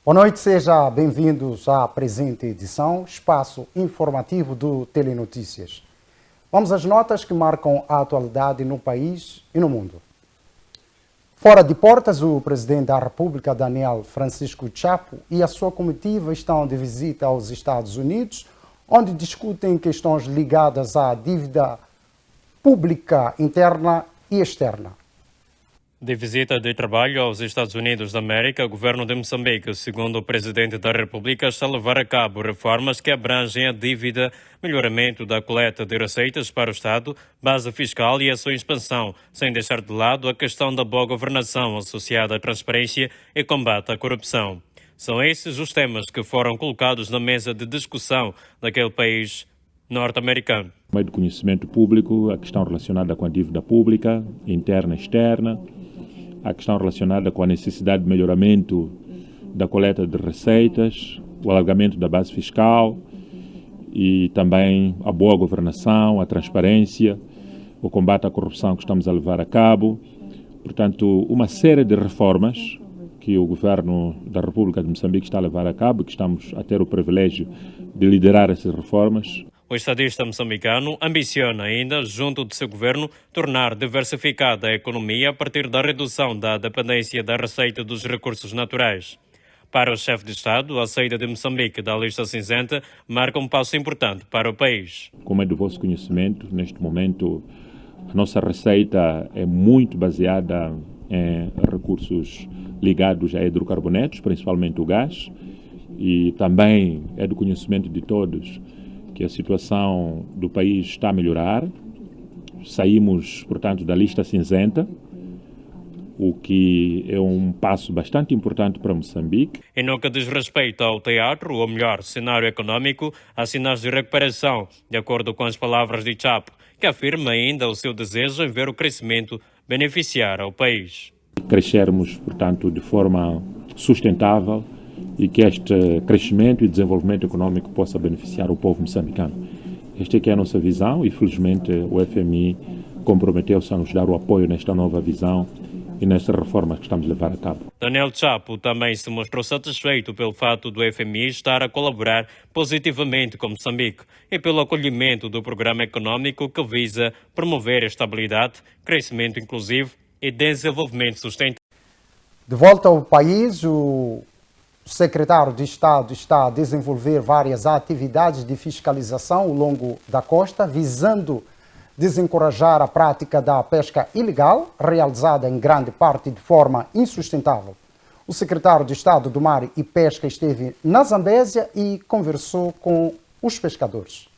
Boa noite, sejam bem-vindos à presente edição, espaço informativo do Telenotícias. Vamos às notas que marcam a atualidade no país e no mundo. Fora de portas, o presidente da República, Daniel Francisco Chapo, e a sua comitiva estão de visita aos Estados Unidos, onde discutem questões ligadas à dívida pública interna e externa. De visita de trabalho aos Estados Unidos da América, o governo de Moçambique, segundo o presidente da República, está a levar a cabo reformas que abrangem a dívida, melhoramento da coleta de receitas para o Estado, base fiscal e a sua expansão, sem deixar de lado a questão da boa governação associada à transparência e combate à corrupção. São esses os temas que foram colocados na mesa de discussão daquele país norte-americano. No meio do conhecimento público, a questão relacionada com a dívida pública, interna e externa, a questão relacionada com a necessidade de melhoramento da coleta de receitas, o alargamento da base fiscal e também a boa governação, a transparência, o combate à corrupção que estamos a levar a cabo. Portanto, uma série de reformas que o governo da República de Moçambique está a levar a cabo e que estamos a ter o privilégio de liderar essas reformas. O estadista moçambicano ambiciona ainda, junto do seu governo, tornar diversificada a economia a partir da redução da dependência da receita dos recursos naturais. Para o chefe de Estado, a saída de Moçambique da lista cinzenta marca um passo importante para o país. Como é do vosso conhecimento, neste momento a nossa receita é muito baseada em recursos ligados a hidrocarbonetos, principalmente o gás, e também é do conhecimento de todos que a situação do país está a melhorar. Saímos, portanto, da lista cinzenta, o que é um passo bastante importante para Moçambique. E no que diz respeito ao teatro, ou melhor, cenário econômico, há sinais de recuperação, de acordo com as palavras de Chapo, que afirma ainda o seu desejo em ver o crescimento beneficiar ao país. Crescermos, portanto, de forma sustentável, e que este crescimento e desenvolvimento econômico possa beneficiar o povo moçambicano. Esta é que é a nossa visão e, felizmente, o FMI comprometeu-se a nos dar o apoio nesta nova visão e nestas reformas que estamos a levar a cabo. Daniel Chapo também se mostrou satisfeito pelo fato do FMI estar a colaborar positivamente com Moçambique e pelo acolhimento do programa econômico que visa promover estabilidade, crescimento inclusivo e desenvolvimento sustentável. De volta ao país, o secretário de Estado está a desenvolver várias atividades de fiscalização ao longo da costa, visando desencorajar a prática da pesca ilegal, realizada em grande parte de forma insustentável. O secretário de Estado do Mar e Pesca esteve na Zambésia e conversou com os pescadores.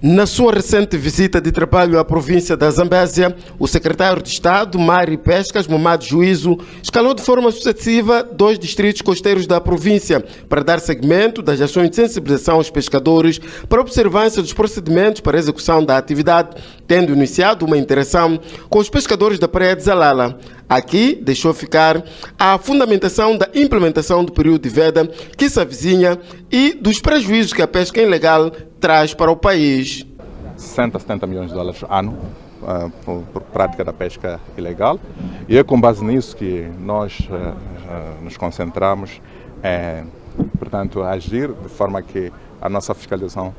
Na sua recente visita de trabalho à província da Zambésia, o secretário de Estado, Mar e Pescas, Momad Juízo, escalou de forma sucessiva 2 distritos costeiros da província para dar seguimento das ações de sensibilização aos pescadores para a observância dos procedimentos para a execução da atividade, tendo iniciado uma interação com os pescadores da Praia de Zalala. Aqui deixou ficar a fundamentação da implementação do período de veda que se avizinha e dos prejuízos que a pesca ilegal traz para o país. 60 a 70 milhões de dólares ano por prática da pesca ilegal, e é com base nisso que nós nos concentramos portanto, a agir de forma que a nossa fiscalização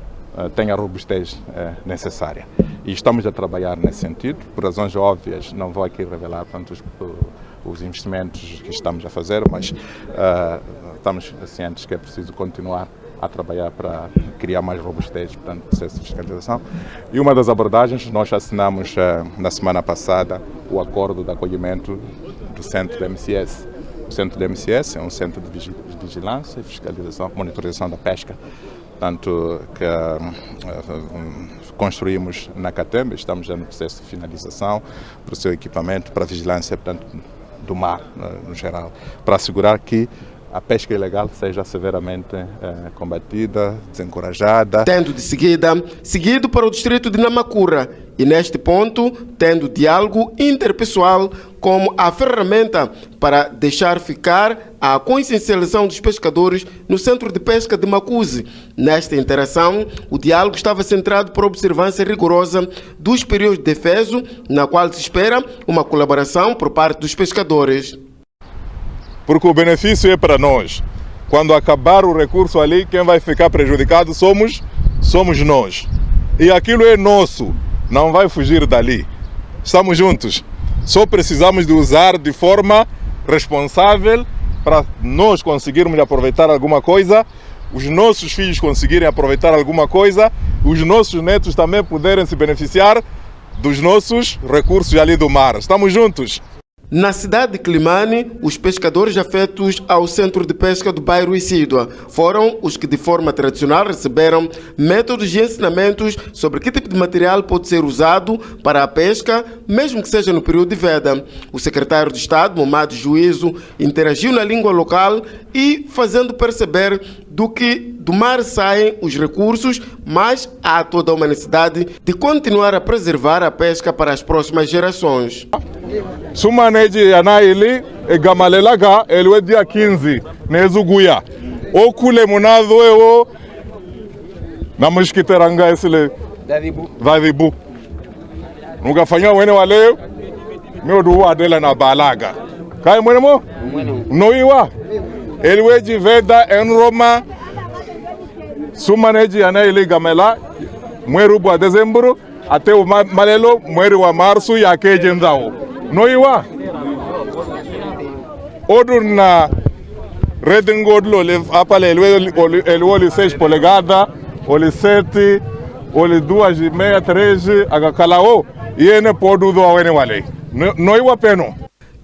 tenha a robustez necessária. E estamos a trabalhar nesse sentido, por razões óbvias, não vou aqui revelar os investimentos que estamos a fazer, mas estamos cientes que é preciso continuar a trabalhar para criar mais robustez, portanto, no processo de fiscalização. E uma das abordagens, nós assinamos na semana passada o acordo de acolhimento do Centro da MCS. O Centro da MCS é um centro de vigilância e fiscalização, monitorização da pesca, portanto, que construímos na Catembe. Estamos já no processo de finalização para o seu equipamento, para a vigilância, portanto, do mar no geral, para assegurar que a pesca ilegal seja severamente combatida, desencorajada. Tendo de seguido para o distrito de Namacura e neste ponto, tendo diálogo interpessoal como a ferramenta para deixar ficar a consciencialização dos pescadores no Centro de Pesca de Macuzi. Nesta interação, o diálogo estava centrado para a observância rigorosa dos períodos de defeso, na qual se espera uma colaboração por parte dos pescadores. Porque o benefício é para nós. Quando acabar o recurso ali, quem vai ficar prejudicado somos nós. E aquilo é nosso, não vai fugir dali. Estamos juntos. Só precisamos de usar de forma responsável para nós conseguirmos aproveitar alguma coisa, os nossos filhos conseguirem aproveitar alguma coisa, os nossos netos também poderem se beneficiar dos nossos recursos ali do mar. Estamos juntos. Na cidade de Climane, os pescadores afetos ao centro de pesca do bairro Isídua foram os que de forma tradicional receberam métodos e ensinamentos sobre que tipo de material pode ser usado para a pesca, mesmo que seja no período de veda. O secretário de Estado, Momad Juízo, interagiu na língua local e fazendo perceber do mar saem os recursos, mas há toda uma necessidade de continuar a preservar a pesca para as próximas gerações. Sumaneji anaili gamalelaga elwe dia 15 nezuguya okule munado ewo na mshikiteranga esile dadibu nugafanya wene wale miodu adela na balaga kai mwenemo noiwa elweji veda enroma sumaneji anaili gamela mweru bwa dezembro ate malelo mweri wa marsu ya keje nzao noiwa odurna redingodlo le apale elwoli 6 polegada oli 7 oli 2,5 13 agakalao yene podudo awene wale noiwa peno.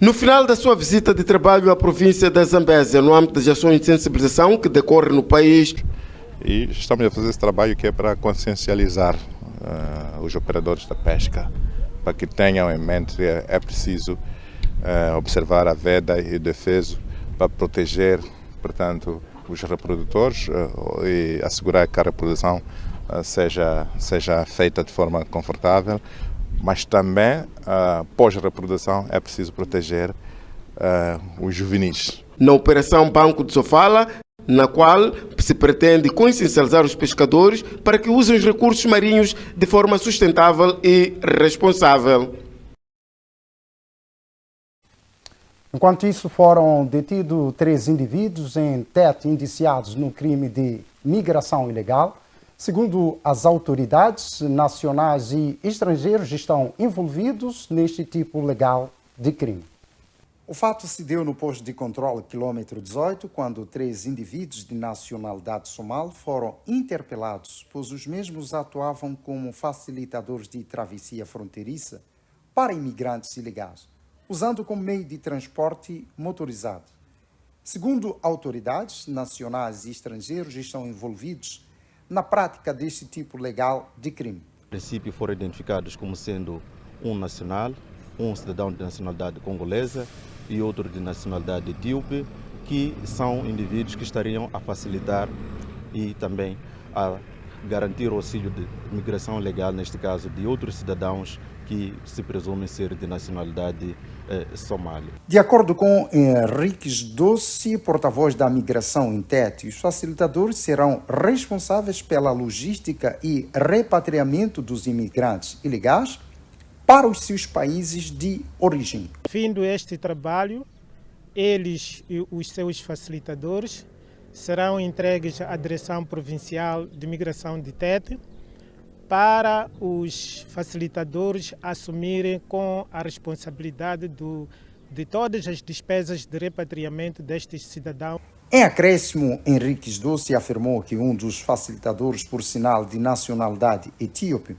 No final da sua visita de trabalho à província da Zambésia, no âmbito das ações de sensibilização que decorrem no país, e estamos a fazer esse trabalho que é para consciencializar os operadores da pesca, para que tenham em mente que é preciso observar a veda e o defeso para proteger, portanto, os reprodutores e assegurar que a reprodução seja feita de forma confortável, mas também, pós-reprodução, é preciso proteger os juvenis. Na Operação Banco de Sofala, na qual se pretende consciencializar os pescadores para que usem os recursos marinhos de forma sustentável e responsável. Enquanto isso, foram detidos 3 indivíduos em Tete indiciados no crime de migração ilegal. Segundo as autoridades, nacionais e estrangeiros estão envolvidos neste tipo legal de crime. O fato se deu no posto de controle quilômetro 18, quando 3 indivíduos de nacionalidade somal foram interpelados, pois os mesmos atuavam como facilitadores de travessia fronteiriça para imigrantes ilegais, usando como meio de transporte motorizado. Segundo autoridades, nacionais e estrangeiros estão envolvidos na prática deste tipo legal de crime. A princípio foram identificados como sendo um nacional, um cidadão de nacionalidade congolesa e outro de nacionalidade etíope, que são indivíduos que estariam a facilitar e também a garantir o auxílio de migração legal, neste caso de outros cidadãos que se presumem ser de nacionalidade somália. De acordo com Henriques Doce, porta-voz da migração em Tete, os facilitadores serão responsáveis pela logística e repatriamento dos imigrantes ilegais para os seus países de origem. Findo este trabalho, eles e os seus facilitadores serão entregues à Direção Provincial de Migração de Tete para os facilitadores assumirem com a responsabilidade de todas as despesas de repatriamento destes cidadãos. Em acréscimo, Henriques Doce afirmou que um dos facilitadores, por sinal de nacionalidade etíope,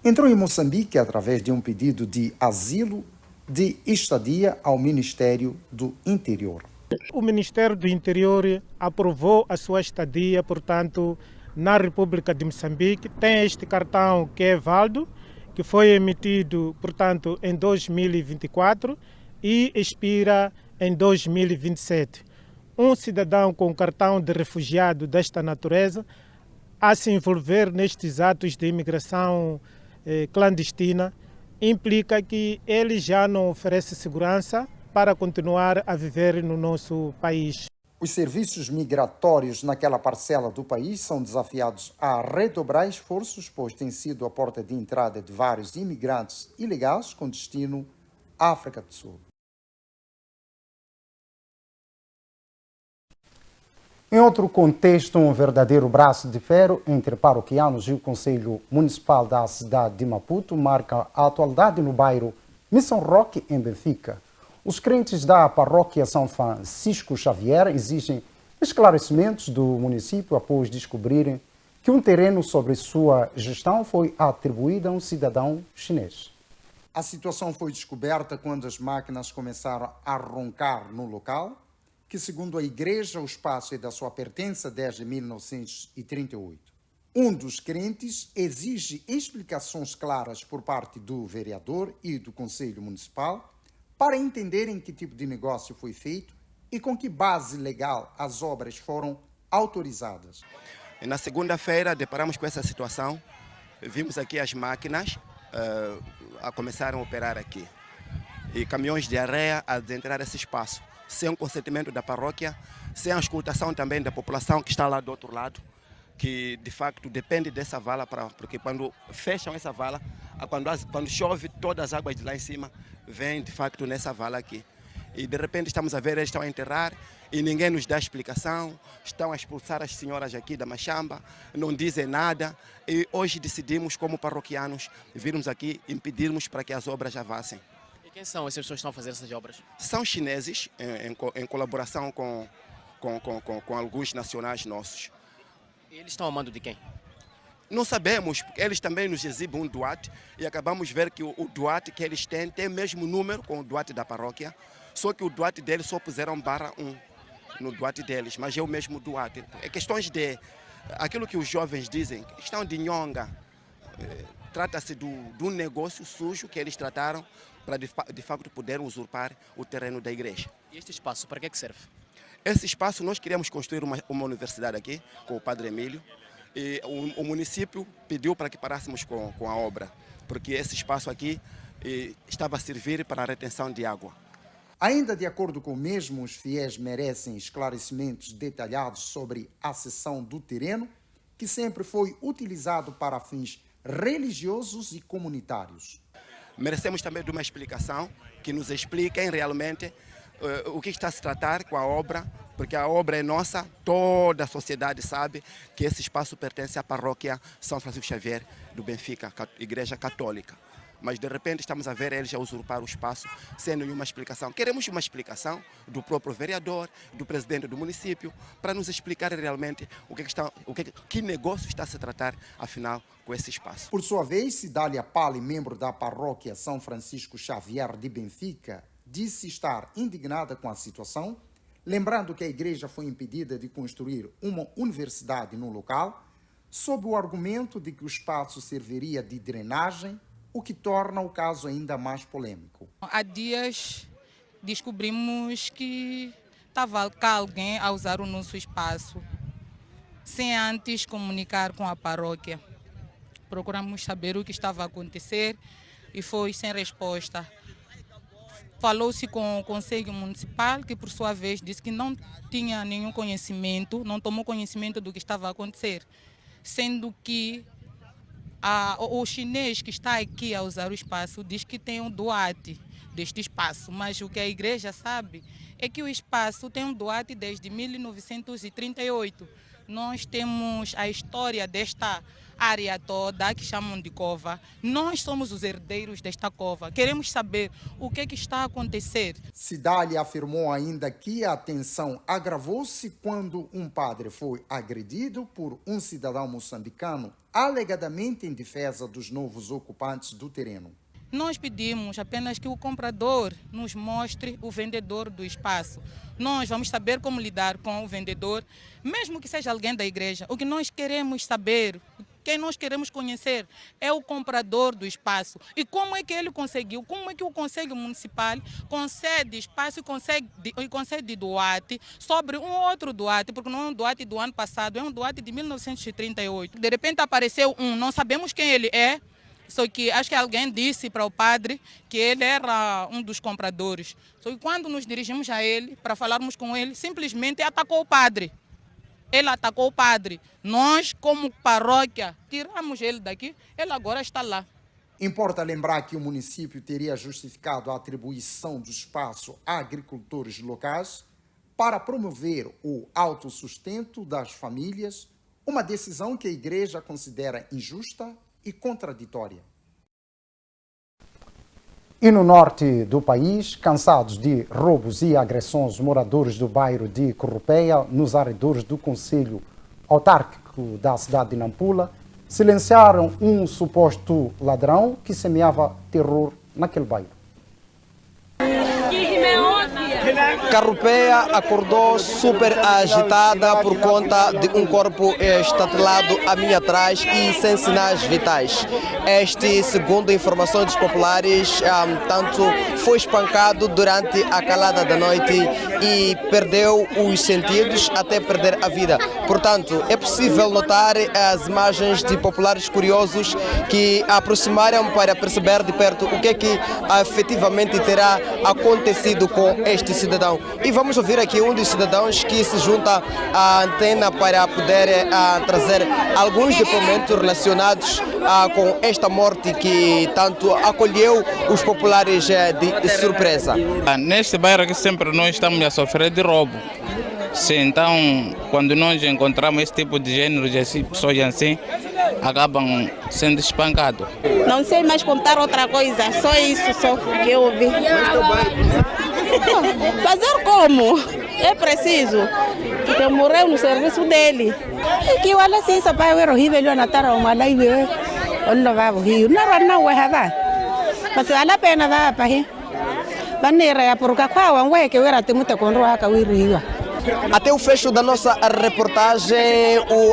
entrou em Moçambique através de um pedido de asilo de estadia ao Ministério do Interior. O Ministério do Interior aprovou a sua estadia, portanto, na República de Moçambique. Tem este cartão que é válido, que foi emitido, portanto, em 2024 e expira em 2027. Um cidadão com cartão de refugiado desta natureza a se envolver nestes atos de imigração clandestina implica que ele já não oferece segurança para continuar a viver no nosso país. Os serviços migratórios naquela parcela do país são desafiados a redobrar esforços, pois tem sido a porta de entrada de vários imigrantes ilegais com destino à África do Sul. Em outro contexto, um verdadeiro braço de ferro entre paroquianos e o Conselho Municipal da cidade de Maputo marca a atualidade no bairro Missão Roque, em Benfica. Os crentes da paróquia São Francisco Xavier exigem esclarecimentos do município após descobrirem que um terreno sobre sua gestão foi atribuído a um cidadão chinês. A situação foi descoberta quando as máquinas começaram a roncar no local, que, segundo a igreja, o espaço é da sua pertença desde 1938. Um dos crentes exige explicações claras por parte do vereador e do Conselho Municipal para entenderem que tipo de negócio foi feito e com que base legal as obras foram autorizadas. Na segunda-feira deparamos com essa situação, vimos aqui as máquinas a começar a operar aqui e caminhões de areia a adentrar esse espaço, sem o consentimento da paróquia, sem a escutação também da população que está lá do outro lado, que de facto depende dessa vala, porque quando fecham essa vala, quando chove, todas as águas de lá em cima vêm de facto nessa vala aqui. E de repente estamos a ver, eles estão a enterrar e ninguém nos dá explicação, estão a expulsar as senhoras aqui da Machamba, não dizem nada e hoje decidimos como paroquianos virmos aqui e impedirmos para que as obras avancem. E quem são essas pessoas que estão a fazer essas obras? São chineses em colaboração com alguns nacionais nossos. E eles estão a mando de quem? Não sabemos, porque eles também nos exibem um doate e acabamos de ver que o doate que eles têm tem o mesmo número com o doate da paróquia, só que o doate deles só puseram /1 no doate deles, mas é o mesmo doate. É questões de aquilo que os jovens dizem, questão de nhonga. Trata-se de um negócio sujo que eles trataram para de facto poderem usurpar o terreno da igreja. E este espaço, para que é que serve? Esse espaço nós queríamos construir uma universidade aqui com o Padre Emílio e o município pediu para que parássemos com a obra, porque esse espaço aqui estava a servir para a retenção de água. Ainda de acordo com o mesmo, os fiéis merecem esclarecimentos detalhados sobre a cessão do terreno, que sempre foi utilizado para fins religiosos e comunitários. Merecemos também de uma explicação, que nos expliquem realmente o que está a se tratar com a obra, porque a obra é nossa, toda a sociedade sabe que esse espaço pertence à paróquia São Francisco Xavier do Benfica, Igreja Católica. Mas de repente estamos a ver eles a usurpar o espaço sem nenhuma explicação. Queremos uma explicação do próprio vereador, do presidente do município, para nos explicar realmente que negócio está a se tratar, afinal, com esse espaço. Por sua vez, Cidália Pali, membro da paróquia São Francisco Xavier de Benfica, disse estar indignada com a situação, lembrando que a igreja foi impedida de construir uma universidade no local, sob o argumento de que o espaço serviria de drenagem, o que torna o caso ainda mais polêmico. Há dias descobrimos que estava cá alguém a usar o nosso espaço, sem antes comunicar com a paróquia. Procuramos saber o que estava a acontecer e foi sem resposta. Falou-se com o Conselho Municipal, que por sua vez disse que não tinha nenhum conhecimento, não tomou conhecimento do que estava a acontecer, sendo que o chinês que está aqui a usar o espaço diz que tem um doate deste espaço, mas o que a igreja sabe é que o espaço tem um doate desde 1938. Nós temos a história desta área toda, que chamam de cova. Nós somos os herdeiros desta cova. Queremos saber o que está a acontecer. Cidália afirmou ainda que a tensão agravou-se quando um padre foi agredido por um cidadão moçambicano, alegadamente em defesa dos novos ocupantes do terreno. Nós pedimos apenas que o comprador nos mostre o vendedor do espaço. Nós vamos saber como lidar com o vendedor, mesmo que seja alguém da igreja. O que nós queremos saber, quem nós queremos conhecer é o comprador do espaço. E como é que ele conseguiu, como é que o Conselho Municipal concede espaço e concede doate sobre um outro doate, porque não é um doate do ano passado, é um doate de 1938. De repente apareceu não sabemos quem ele é, só que acho que alguém disse para o padre que ele era um dos compradores. Só que quando nos dirigimos a ele, para falarmos com ele, simplesmente atacou o padre. Ele atacou o padre. Nós, como paróquia, tiramos ele daqui, ele agora está lá. Importa lembrar que o município teria justificado a atribuição do espaço a agricultores locais para promover o autossustento das famílias, uma decisão que a Igreja considera injusta e contraditória. E no norte do país, cansados de roubos e agressões, moradores do bairro de Currupeia, nos arredores do Conselho Autárquico da cidade de Nampula, silenciaram um suposto ladrão que semeava terror naquele bairro. Currupeia acordou super agitada por conta de um corpo estatelado a mim atrás e sem sinais vitais. Este, segundo informações dos populares, tanto foi espancado durante a calada da noite e perdeu os sentidos até perder a vida. Portanto, é possível notar as imagens de populares curiosos que aproximaram para perceber de perto o que é que efetivamente terá acontecido com este cidadão. E vamos ouvir aqui um dos cidadãos que se junta à antena para poder trazer alguns depoimentos relacionados com esta morte que tanto acolheu os populares de surpresa. Neste bairro aqui sempre nós estamos a sofrer de roubo. Sim, então, quando nós encontramos esse tipo de gênero de pessoas assim, acabam sendo espancados. Não sei mais contar outra coisa, só isso só que eu ouvi. Fazer como? É preciso. Porque morreu no serviço dele. Que olha assim, essa pai é horrível, na tarde uma live, onde vai o rio, não vai haver. Mas vale a pena vai para aí. Bandeira por cá, qual é que eu era muito com roa que eu rio. Até o fecho da nossa reportagem,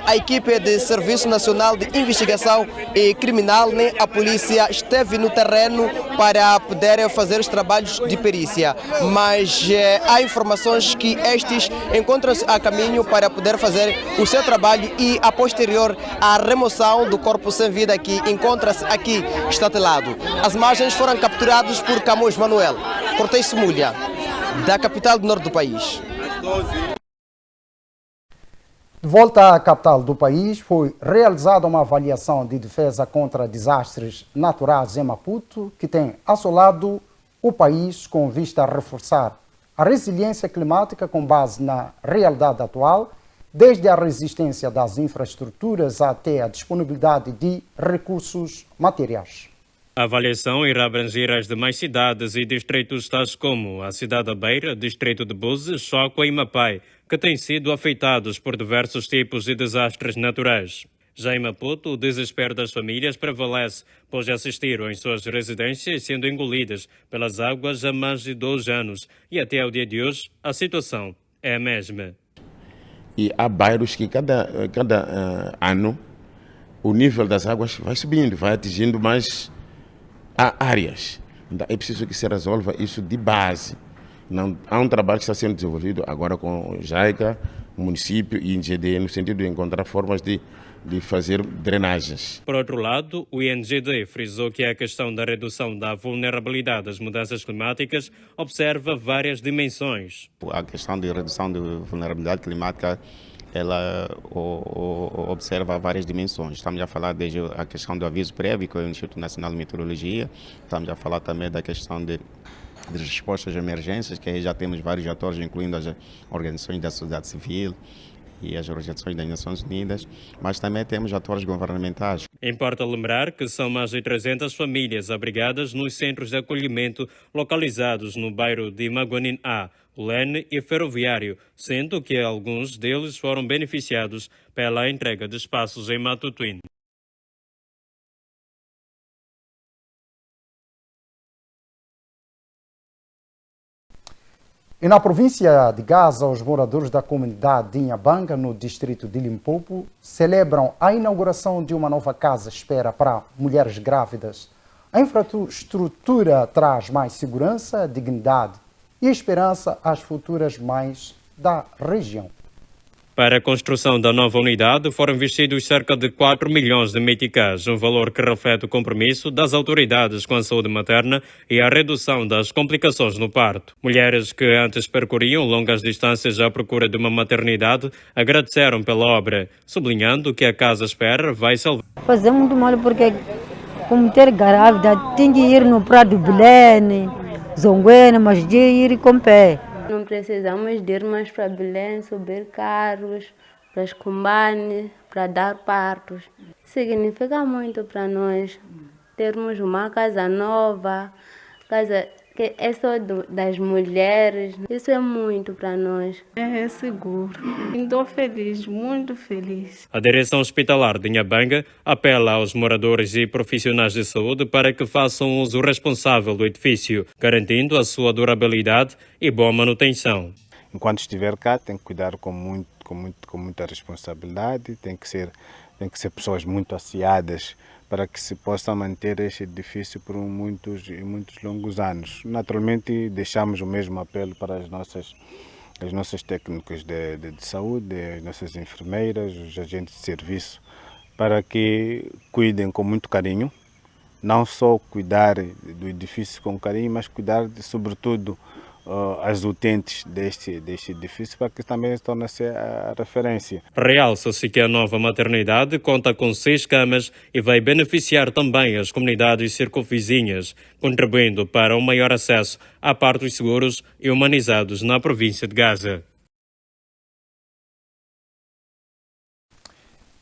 a equipe de Serviço Nacional de Investigação e Criminal, nem a polícia, esteve no terreno para poder fazer os trabalhos de perícia. Mas há informações que estes encontram-se a caminho para poder fazer o seu trabalho e, a posterior, a remoção do corpo sem vida que encontra-se aqui estatelado. As imagens foram capturadas por Camões Manuel Cortez Simulha, da capital do norte do país. De volta à capital do país, foi realizada uma avaliação de defesa contra desastres naturais em Maputo, que tem assolado o país com vista a reforçar a resiliência climática com base na realidade atual, desde a resistência das infraestruturas até a disponibilidade de recursos materiais. A avaliação irá abranger as demais cidades e distritos tais como a cidade da Beira, distrito de Búzios, Choco e Mapai, que têm sido afetados por diversos tipos de desastres naturais. Já em Maputo, o desespero das famílias prevalece, pois assistiram em suas residências sendo engolidas pelas águas há mais de 2 anos e até ao dia de hoje a situação é a mesma. E há bairros que cada ano o nível das águas vai subindo, vai atingindo mais áreas. Então, é preciso que se resolva isso de base. Não, há um trabalho que está sendo desenvolvido agora com o JAICA, o município e o INGD, no sentido de encontrar formas de fazer drenagens. Por outro lado, o INGD frisou que a questão da redução da vulnerabilidade às mudanças climáticas observa várias dimensões. A questão de redução de vulnerabilidade climática, ela observa várias dimensões. Estamos a falar desde a questão do aviso prévio, que é o Instituto Nacional de Meteorologia, estamos a falar também da questão de respostas a emergências, que aí já temos vários atores, incluindo as organizações da sociedade civil e as organizações das Nações Unidas, mas também temos atores governamentais. Importa lembrar que são mais de 300 famílias abrigadas nos centros de acolhimento localizados no bairro de Maguanin A, Lene e Ferroviário, sendo que alguns deles foram beneficiados pela entrega de espaços em Matutuíne. E na província de Gaza, os moradores da comunidade de Inhabanga, no distrito de Limpopo, celebram a inauguração de uma nova casa-espera para mulheres grávidas. A infraestrutura traz mais segurança, dignidade e esperança às futuras mães da região. Para a construção da nova unidade foram investidos cerca de 4 milhões de meticais, um valor que reflete o compromisso das autoridades com a saúde materna e a redução das complicações no parto. Mulheres que antes percorriam longas distâncias à procura de uma maternidade agradeceram pela obra, sublinhando que a casa-espera vai salvar. Fazer muito mal porque, como mulher grávida, tem que ir no Prado Belém, Zonguena, mas de ir com pé. Não precisamos de ir mais para Belém, subir carros, para as combanes, para dar partos. Significa muito para nós termos uma casa nova, casa que é só das mulheres. Isso é muito para nós. É seguro. Estou feliz, muito feliz. A direção hospitalar de Inhambane apela aos moradores e profissionais de saúde para que façam uso responsável do edifício, garantindo a sua durabilidade e boa manutenção. Enquanto estiver cá, tem que cuidar com muita responsabilidade, tem que ser pessoas muito aciadas para que se possa manter este edifício por muitos longos anos. Naturalmente, deixamos o mesmo apelo para os nossos técnicos de saúde, as nossas enfermeiras, os agentes de serviço, para que cuidem com muito carinho, não só cuidar do edifício com carinho, mas cuidar, sobretudo, as utentes deste edifício, para que também torne-se a referência. Realça-se que a nova maternidade conta com 6 camas e vai beneficiar também as comunidades circunvizinhas, contribuindo para um maior acesso a partos seguros e humanizados na província de Gaza.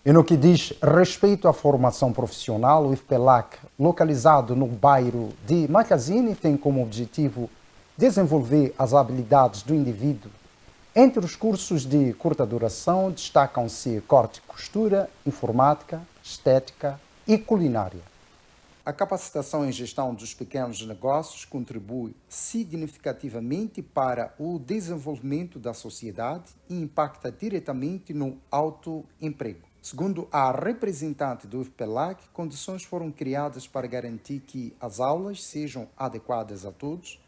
E no que diz respeito à formação profissional, o IFPELAC, localizado no bairro de Macazine, tem como objetivo desenvolver as habilidades do indivíduo. Entre os cursos de curta duração destacam-se corte e costura, informática, estética e culinária. A capacitação em gestão dos pequenos negócios contribui significativamente para o desenvolvimento da sociedade e impacta diretamente no autoemprego. Segundo a representante do IFPELAC, condições foram criadas para garantir que as aulas sejam adequadas a todos,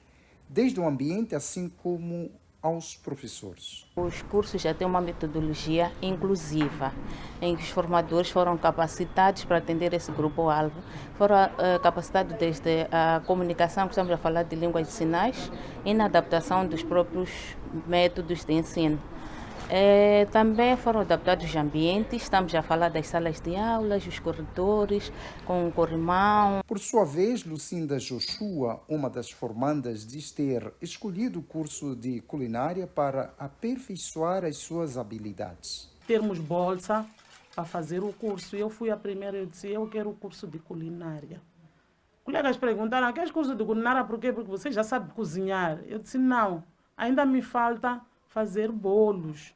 desde o ambiente assim como aos professores. Os cursos já têm uma metodologia inclusiva, em que os formadores foram capacitados para atender esse grupo-alvo. Foram capacitados desde a comunicação, que estamos a falar de línguas de sinais, e na adaptação dos próprios métodos de ensino. Também foram adaptados os ambientes, estamos a falar das salas de aulas, os corredores, com o corrimão. Por sua vez, Lucinda Joshua, uma das formandas, diz ter escolhido o curso de culinária para aperfeiçoar as suas habilidades. Termos bolsa para fazer o curso. Eu fui a primeira, eu disse, eu quero o curso de culinária. Colegas perguntaram, queres curso de culinária por quê? Porque você já sabe cozinhar. Eu disse, não, ainda me falta fazer bolos.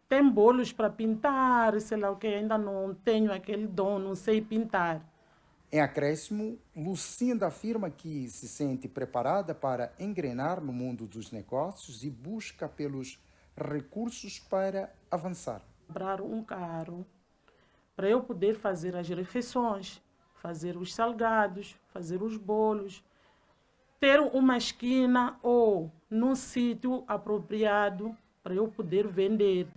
Tem bolos para pintar, sei lá o que, ainda não tenho aquele dom, não sei pintar. Em acréscimo, Lucinda afirma que se sente preparada para engrenar no mundo dos negócios e busca pelos recursos para avançar. Comprar um carro para eu poder fazer as refeições, fazer os salgados, fazer os bolos, ter uma esquina ou num sítio apropriado para eu poder vender.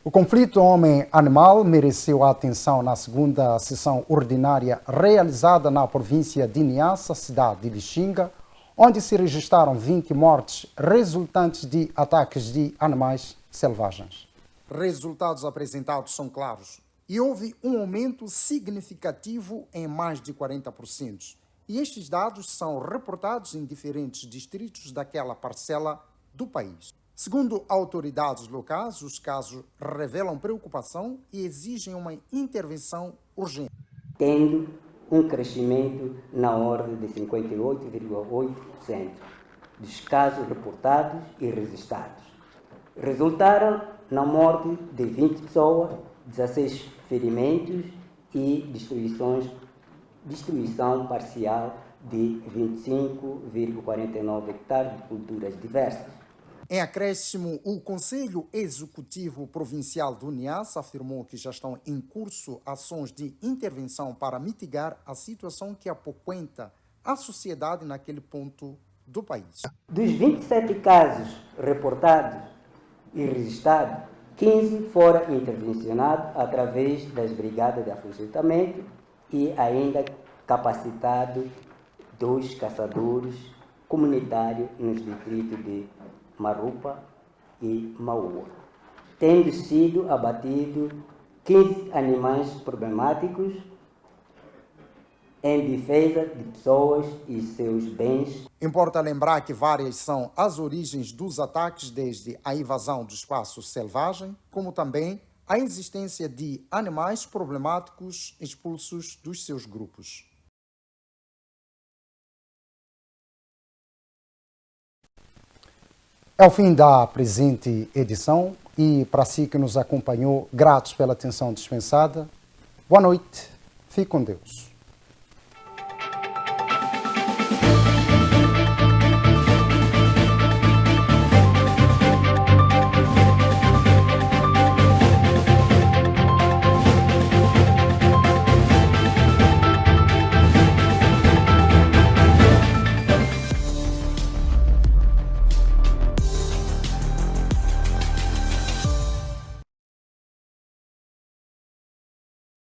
O conflito homem-animal mereceu a atenção na segunda sessão ordinária realizada na província de Niassa, cidade de Lixinga, onde se registraram 20 mortes resultantes de ataques de animais selvagens. Resultados apresentados são claros e houve um aumento significativo em mais de 40%. E estes dados são reportados em diferentes distritos daquela parcela do país. Segundo autoridades locais, os casos revelam preocupação e exigem uma intervenção urgente. Tendo um crescimento na ordem de 58,8% dos casos reportados e registrados. Resultaram na morte de 20 pessoas, 16 ferimentos e destruição parcial de 25,49 hectares de culturas diversas. Em acréscimo, o Conselho Executivo Provincial do Niassa afirmou que já estão em curso ações de intervenção para mitigar a situação que apoquenta a sociedade naquele ponto do país. Dos 27 casos reportados e registrados, 15 foram intervencionados através das brigadas de afrouxamento e ainda capacitados 2 caçadores comunitários nos distritos de Marupa e Maua, tendo sido abatido 15 animais problemáticos em defesa de pessoas e seus bens. Importa lembrar que várias são as origens dos ataques, desde a invasão do espaço selvagem, como também a existência de animais problemáticos expulsos dos seus grupos. É o fim da presente edição e, para si que nos acompanhou, gratos pela atenção dispensada. Boa noite, fique com Deus.